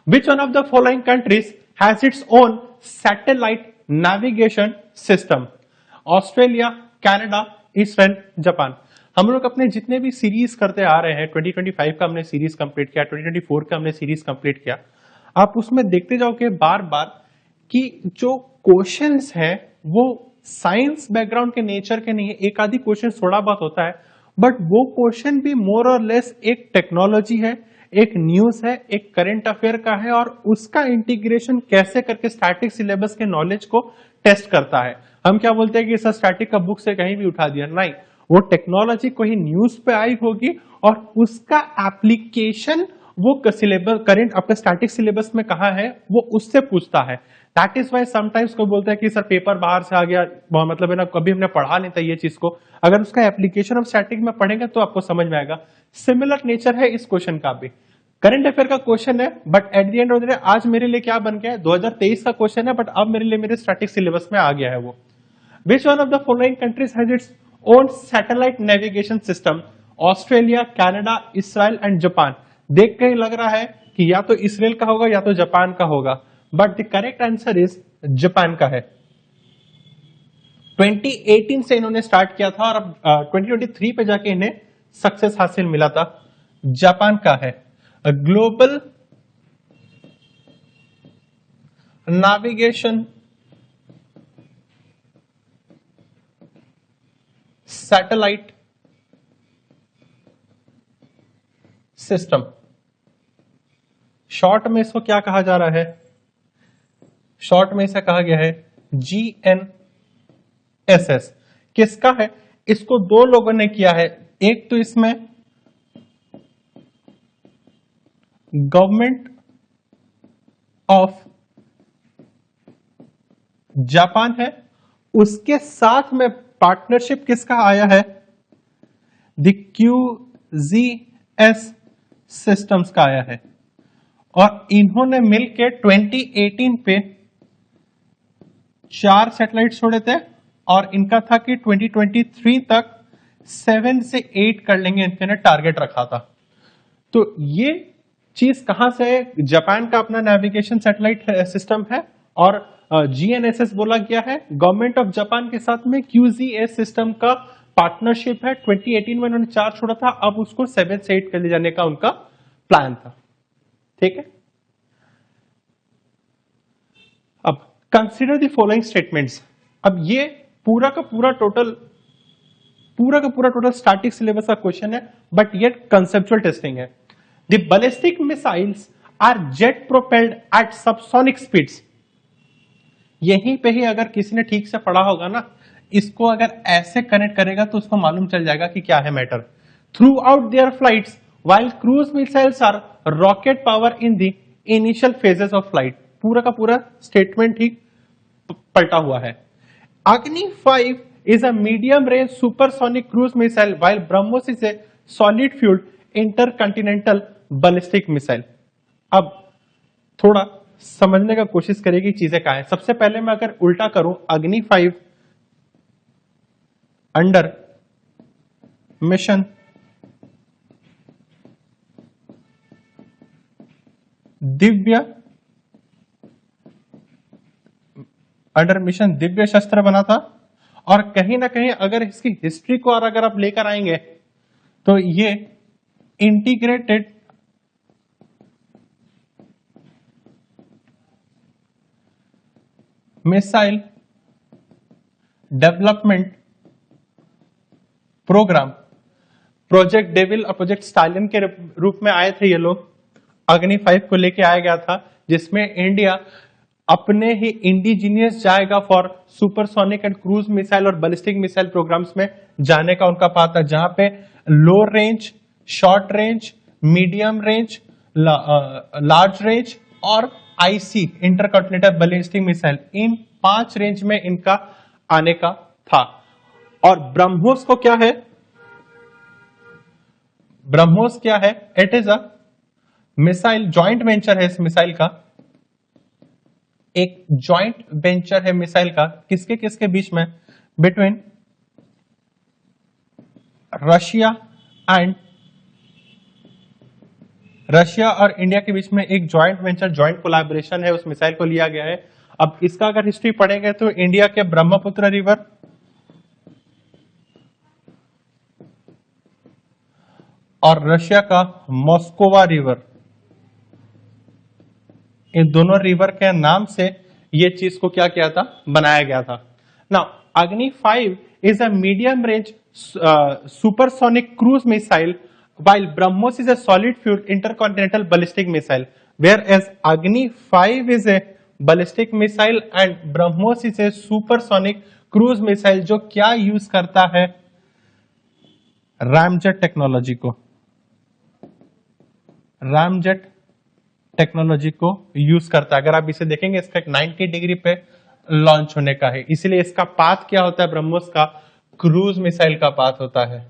Which one of the following countries has its own satellite navigation system? Australia, Canada, Israel, Japan. हम लोग अपने जितने भी series करते आ रहे हैं, 2025 का हमने सीरीज कंप्लीट किया, 2024 का हमने सीरीज कंप्लीट किया, आप उसमें देखते जाओगे बार बार कि जो क्वेश्चंस हैं वो साइंस बैकग्राउंड के नेचर के नहीं है। एक आधी क्वेश्चन थोड़ा बहुत होता है, बट वो क्वेश्चन भी मोर और लेस एक टेक्नोलॉजी है, एक न्यूज है, एक करंट अफेयर का है, और उसका इंटीग्रेशन कैसे करके स्टैटिक सिलेबस के नॉलेज को टेस्ट करता है। हम क्या बोलते हैं कि सर स्टैटिक का बुक से कहीं भी उठा दिया, नहीं, वो टेक्नोलॉजी कोई न्यूज पे आई होगी और उसका एप्लीकेशन वो सिलेबस करंट आपका स्टैटिक सिलेबस में कहा है वो उससे पूछता है। दैट इज वाई समटाइम्स कोई बोलता है कि सर पेपर बाहर से आ गया, मतलब है ना, कभी हमने पढ़ा नहीं था ये चीज को। अगर उसका एप्लीकेशन ऑफ स्टैटिक में पढ़ेंगे तो आपको समझ में आएगा। सिमिलर नेचर है इस क्वेश्चन का भी। करंट अफेयर का क्वेश्चन है, but at the end of the day आज मेरे लिए क्या बन गया है, 2023 का क्वेश्चन है, बट अब मेरे लिए मेरे स्टैटिक सिलेबस में आ गया है वो। Which one of the following countries has its own satellite navigation system? Australia, Canada, Israel and Japan. देख के ही लग रहा है कि या तो इसराइल का होगा या तो जापान का होगा, but the correct answer is Japan का है। 2018 से इन्होंने स्टार्ट किया था और अब 2023 पे जाके इन्हें सक्सेस हासिल मिला था। जापान का है। Global navigation satellite system, short में इसको क्या कहा जा रहा है? शॉर्ट में इसे कहा गया है GNSS। किसका है? इसको दो लोगों ने किया है। एक तो इसमें गवर्नमेंट ऑफ जापान है, उसके साथ में पार्टनरशिप किसका आया है? द QGS सिस्टम्स का आया है। और इन्होंने मिलकर 2018 पे 4 सैटेलाइट छोड़े थे और इनका था कि 2023 तक 7 से 8 कर लेंगे, इन्होंने टारगेट रखा था। तो ये चीज कहां से है? जापान का अपना नेविगेशन सैटेलाइट सिस्टम है और GNSS बोला गया है। गवर्नमेंट ऑफ जापान के साथ में QGS सिस्टम का पार्टनरशिप है। 2018 में उन्होंने 4 छोड़ा था, अब उसको 7 से 8 कर ले जाने का उनका प्लान था। ठीक है, अब कंसीडर द फॉलोइंग स्टेटमेंट्स। अब ये पूरा का पूरा टोटल स्टैटिक सिलेबस का क्वेश्चन है, बट ये कंसेप्चुअल टेस्टिंग है। The ballistic missiles are jet propelled at subsonic speeds. यहीं पे ही अगर किसी ने ठीक से पढ़ा होगा ना, इसको अगर ऐसे कनेक्ट करेगा तो उसको मालूम चल जाएगा कि क्या है matter. Throughout their flights while cruise missiles are rocket power in the initial phases of flight. पूरा का पूरा स्टेटमेंट ही पलटा हुआ है। अग्नि 5 is a medium range supersonic cruise missile while BrahMos is a solid fueled intercontinental ballistic missile। अब थोड़ा समझने का कोशिश करेगी चीजें क्या है। सबसे पहले मैं अगर उल्टा करूं, अग्नि 5 अंडर मिशन दिव्य शस्त्र बना था, और कहीं ना कहीं अगर इसकी हिस्ट्री को और अगर आप लेकर आएंगे तो ये integrated missile development programme, project devil और प्रोजेक्ट स्टालिन के रूप में आए थे ये लोग। अग्नि 5 को लेके आया गया था, जिसमें इंडिया अपने ही इंडिजीनियस जाएगा for supersonic and cruise missile और बैलिस्टिक मिसाइल प्रोग्राम्स में जाने का उनका पाता, जहां पे लो range, short range, medium range, large range और IC इंटरकॉन्टिनेंटल बैलिस्टिक मिसाइल, इन 5 रेंज में इनका आने का था। और ब्रह्मोस को क्या है? ब्रह्मोस क्या है? It is a missile, joint venture है इस मिसाइल का, एक जॉइंट वेंचर है मिसाइल का। किसके किसके बीच में? बिटवीन रशिया एंड रशिया और इंडिया के बीच में एक जॉइंट वेंचर, जॉइंट कोलैबोरेशन है, उस मिसाइल को लिया गया है। अब इसका अगर हिस्ट्री पढ़ेंगे तो इंडिया के ब्रह्मपुत्र रिवर और रशिया का मॉस्कोवा रिवर, इन दोनों रिवर के नाम से ये चीज को क्या किया था, बनाया गया था। नाउ अग्नि 5 is a medium range supersonic cruise missile, while BrahMos is a solid fuel intercontinental ballistic missile. Whereas Agni 5 is a ballistic missile and BrahMos is a supersonic cruise missile, जो क्या यूज करता है, ramjet technology को, ramjet technology को use करता है। अगर आप इसे देखेंगे इसका एक 90 डिग्री पे लॉन्च होने का है, इसलिए इसका पाथ क्या होता है, ब्रह्मोस का क्रूज मिसाइल का पाथ होता है।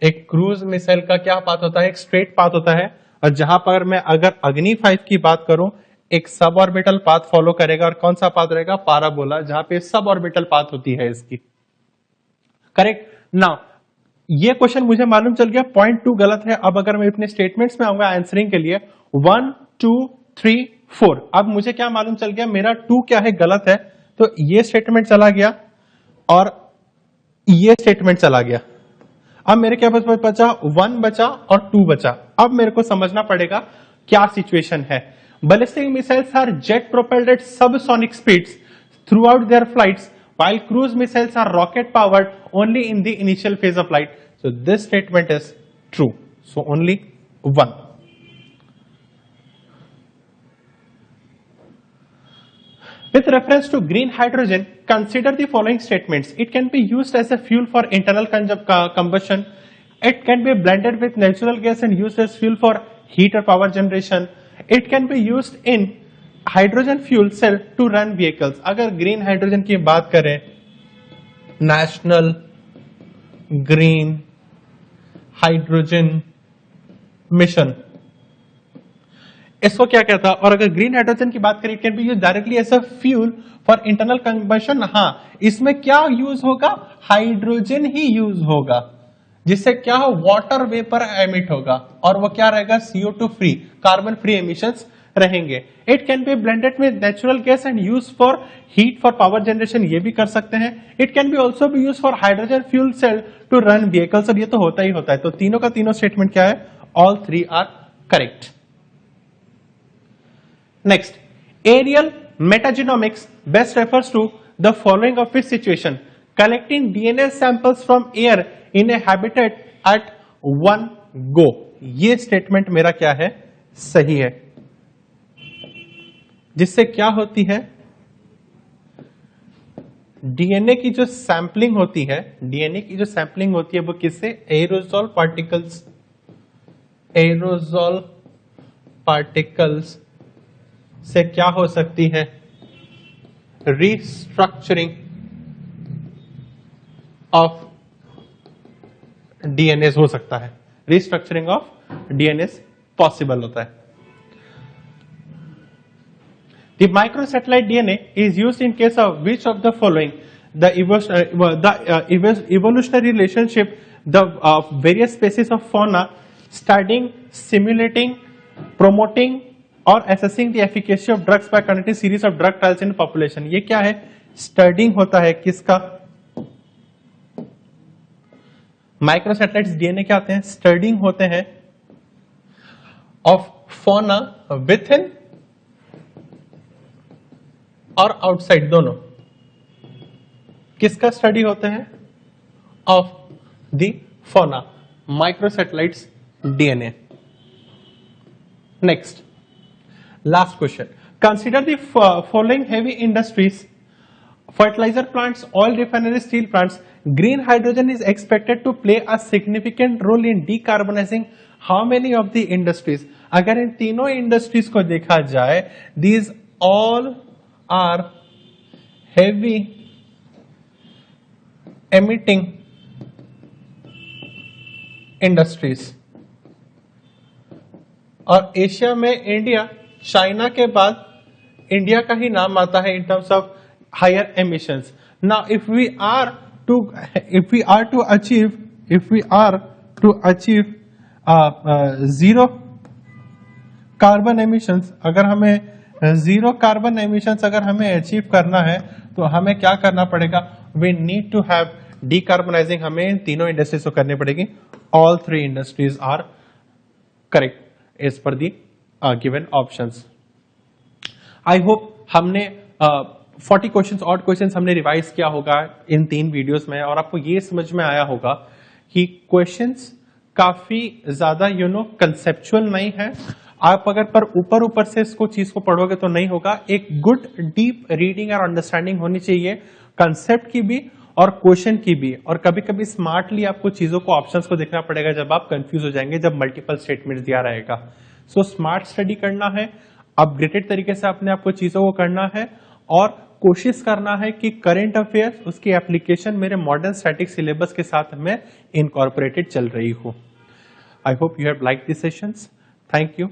एक क्रूज मिसाइल का क्या पाथ होता है, एक स्ट्रेट पाथ होता है। और जहां पर मैं अगर अग्नि 5 की बात करूं, एक सब ऑर्बिटल पाथ फॉलो करेगा। और कौन सा पाथ रहेगा, पाराबोला, जहां पे सब ऑर्बिटल पाथ होती है इसकी। करेक्ट। नाउ ये क्वेश्चन मुझे मालूम चल गया, पॉइंट 2 गलत है। अब अगर मैं अपने स्टेटमेंट्स में आऊंगा आंसरिंग के लिए 1 2 3 4, अब मुझे क्या मालूम चल गया, मेरा 2 क्या है, गलत है। तो ये स्टेटमेंट चला गया और ये स्टेटमेंट चला गया। अब मेरे क्या पास बचा, 1 बचा और 2 बचा। अब मेरे को समझना पड़ेगा क्या सिचुएशन है। Ballistic missiles are jet propelled at subsonic speeds throughout their flights, while cruise missiles are rocket powered only in the initial phase of flight. So this statement is true. So only 1. With reference to green hydrogen, consider the following statements. It can be used as a fuel for internal combustion. It can be blended with natural gas and used as fuel for heat or power generation. It can be used in hydrogen fuel cell to run vehicles. अगर green hydrogen की बात करें, national green hydrogen mission, इसको क्या कहता है। और अगर ग्रीन हाइड्रोजन की बात करें, it can be use directly as a fuel for internal combustion. हाँ, इसमें क्या यूज होगा, हाइड्रोजन ही यूज होगा, जिससे क्या हो, वाटर वेपर एमिट होगा और वो क्या रहेगा, CO2 free, carbon free emissions रहेंगे। It can be blended with natural gas and use for heat for power generation, ये भी कर सकते हैं। It can be also be use for hydrogen fuel cell to run vehicles, और ये तो होता ही होता है। तो तीनों का तीनों स्टेटमेंट क्या है, all 3 are correct. Next, aerial metagenomics best refers to the following of this situation: collecting DNA samples from air in a habitat at one go. ये स्टेटमेंट मेरा क्या है, सही है। जिससे क्या होती है, डीएनए की जो सैंपलिंग होती है, डीएनए की जो सैंपलिंग होती है वो किससे, एरोसोल पार्टिकल्स, एरोसोल पार्टिकल्स से क्या हो सकती है, रिस्ट्रक्चरिंग ऑफ डीएनए हो सकता है, रिस्ट्रक्चरिंग ऑफ डीएनए पॉसिबल होता है। The microsatellite DNA is used in case of which of the following: the evolutionary relationship, the various species of fauna, studying, simulating, promoting or assessing the efficacy of drugs by conducting series of drug trials in population। ये क्या है, studying होता है किसका, माइक्रोसैटेलाइट्स DNA क्या होते हैं, studying होते हैं ऑफ फौना विथ इन और आउटसाइड, दोनों किसका स्टडी होते हैं, of the fauna, microsatellites DNA. Next, last question, consider the following heavy industries: fertilizer plants, oil refineries, steel plants. Green hydrogen is expected to play a significant role in decarbonizing how many of the industries? अगर इन तीनों industries को देखा जाए, these all are heavy emitting industries, और Asia में India, China के बाद India का ही नाम आता है in terms of higher emissions. Now if we are to achieve zero carbon emissions, अगर हमें जीरो कार्बन एमिशंस अगर हमें अचीव करना है तो हमें क्या करना पड़ेगा? We need to have decarbonising, हमें इन तीनों इंडस्ट्रीज को करनी पड़ेगी. All three industries are correct as per the given options. I hope हमने 40 क्वेश्चंस और क्वेश्चंस हमने रिवाइज किया होगा इन 3 वीडियोस में, और आपको ये समझ में आया होगा कि क्वेश्चंस काफी ज्यादा कंसेप्चुअल नहीं है. आप अगर पर ऊपर से इसको चीज को पढ़ोगे तो नहीं होगा. एक गुड डीप रीडिंग और अंडरस्टैंडिंग होनी चाहिए कंसेप्ट की भी और क्वेश्चन की भी. और कभी कभी स्मार्टली आपको चीजों को, ऑप्शंस को देखना पड़ेगा जब आप कंफ्यूज हो जाएंगे, जब मल्टीपल स्टेटमेंट्स दिया रहेगा. सो स्मार्ट स्टडी करना है, अपग्रेडेड तरीके से अपने आपको चीजों को करना है, और कोशिश करना है कि करंट अफेयर्स, उसकी एप्लीकेशन मेरे मॉडर्न स्टैटिक सिलेबस के साथ में इनकॉर्पोरेटेड चल रही हो. I hope you have like this sessions. Thank you.